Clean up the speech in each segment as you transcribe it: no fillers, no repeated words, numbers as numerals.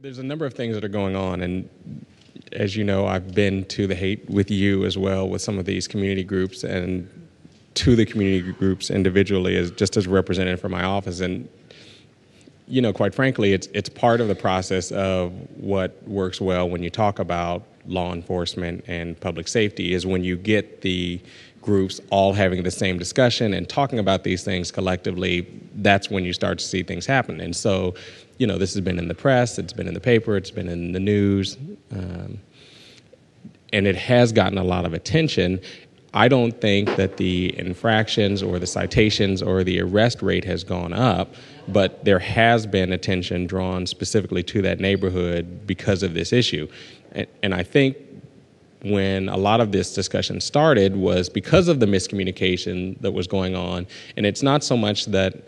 There's a number of things that are going on, and as you know, I've been to the Haight with you as well with some of these community groups and to the community groups individually as just as represented from my office. And quite frankly, it's part of the process of what works well when you talk about law enforcement and public safety is when you get the groups all having the same discussion and talking about these things collectively. That's when you start to see things happen. And so, this has been in the press, it's been in the paper, it's been in the news, and it has gotten a lot of attention. I don't think that the infractions or the citations or the arrest rate has gone up, but there has been attention drawn specifically to that neighborhood because of this issue. And I think when a lot of this discussion started was because of the miscommunication that was going on. And it's not so much that,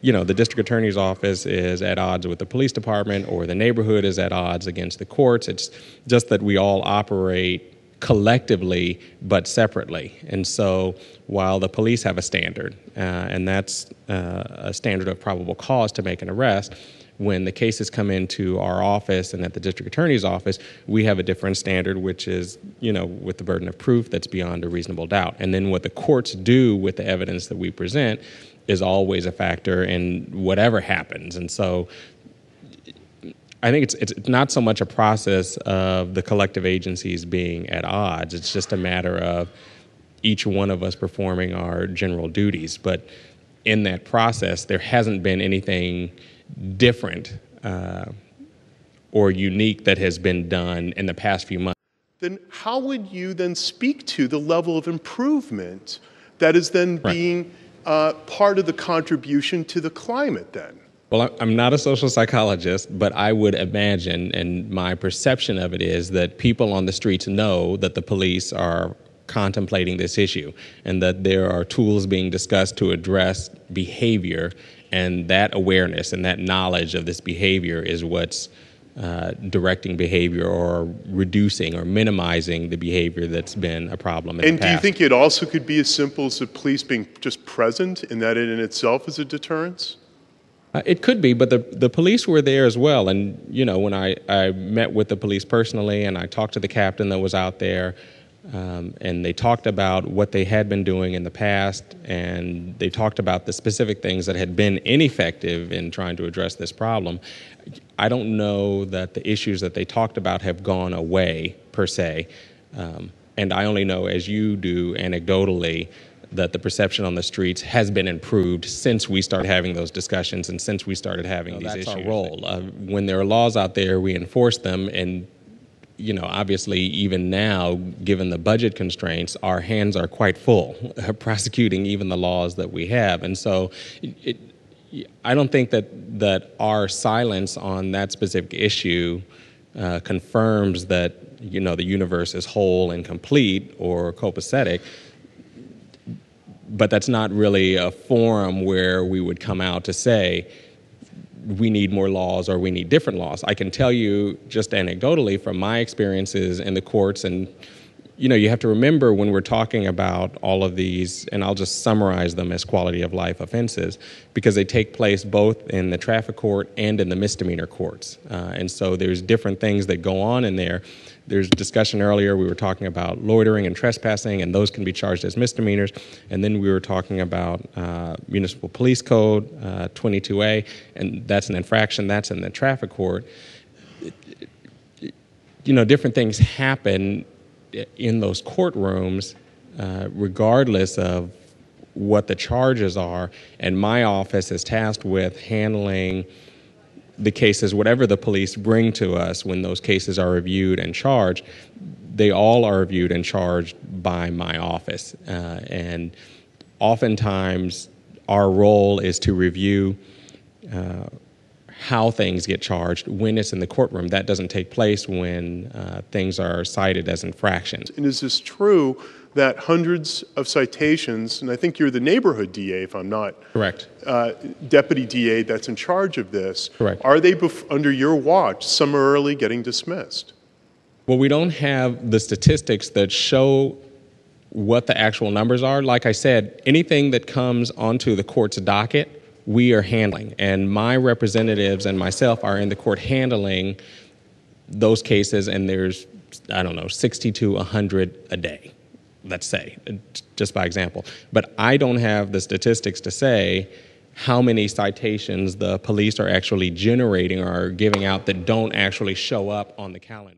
the district attorney's office is at odds with the police department or the neighborhood is at odds against the courts. It's just that we all operate collectively but separately. And so while the police have a standard, and that's a standard of probable cause to make an arrest, when the cases come into our office and at the district attorney's office, we have a different standard, which is, with the burden of proof that's beyond a reasonable doubt. And then what the courts do with the evidence that we present is always a factor in whatever happens. And so I think it's not so much a process of the collective agencies being at odds. It's just a matter of each one of us performing our general duties. But in that process, there hasn't been anything different or unique that has been done in the past few months. Then how would you then speak to the level of improvement that is then being part of the contribution to the climate then? Well, I'm not a social psychologist, but I would imagine, and my perception of it is that people on the streets know that the police are contemplating this issue and that there are tools being discussed to address behavior, and that awareness and that knowledge of this behavior is what's directing behavior or reducing or minimizing the behavior that's been a problem in the past. And do you think it also could be as simple as the police being just present and that in itself is a deterrence? It could be, but the police were there as well. And, when I met with the police personally and I talked to the captain that was out there, and they talked about what they had been doing in the past, and they talked about the specific things that had been ineffective in trying to address this problem. I don't know that the issues that they talked about have gone away, per se. And I only know, as you do anecdotally, that the perception on the streets has been improved since we started having those discussions and since we started having these issues. That's our role. When there are laws out there, we enforce them, and obviously, even now, given the budget constraints, our hands are quite full prosecuting even the laws that we have. And so I don't think that our silence on that specific issue confirms that, the universe is whole and complete or copacetic. But that's not really a forum where we would come out to say, we need more laws or we need different laws. I can tell you just anecdotally from my experiences in the courts, and you have to remember when we're talking about all of these, and I'll just summarize them as quality of life offenses, because they take place both in the traffic court and in the misdemeanor courts. And so there's different things that go on in there. There's discussion earlier, we were talking about loitering and trespassing, and those can be charged as misdemeanors. And then we were talking about Municipal Police Code 22A, and that's an infraction, that's in the traffic court. Different things happen in those courtrooms regardless of what the charges are. And my office is tasked with handling the cases, whatever the police bring to us when those cases are reviewed and charged. They all are reviewed and charged by my office. And oftentimes our role is to review how things get charged when it's in the courtroom. That doesn't take place when things are cited as infractions. And is this true that hundreds of citations, and I think you're the neighborhood DA if I'm not correct, deputy DA that's in charge of this, correct, are they under your watch summarily getting dismissed? Well, we don't have the statistics that show what the actual numbers are. Like I said, anything that comes onto the court's docket we are handling. And my representatives and myself are in the court handling those cases, and there's, I don't know, 60 to 100 a day, let's say, just by example. But I don't have the statistics to say how many citations the police are actually generating or giving out that don't actually show up on the calendar.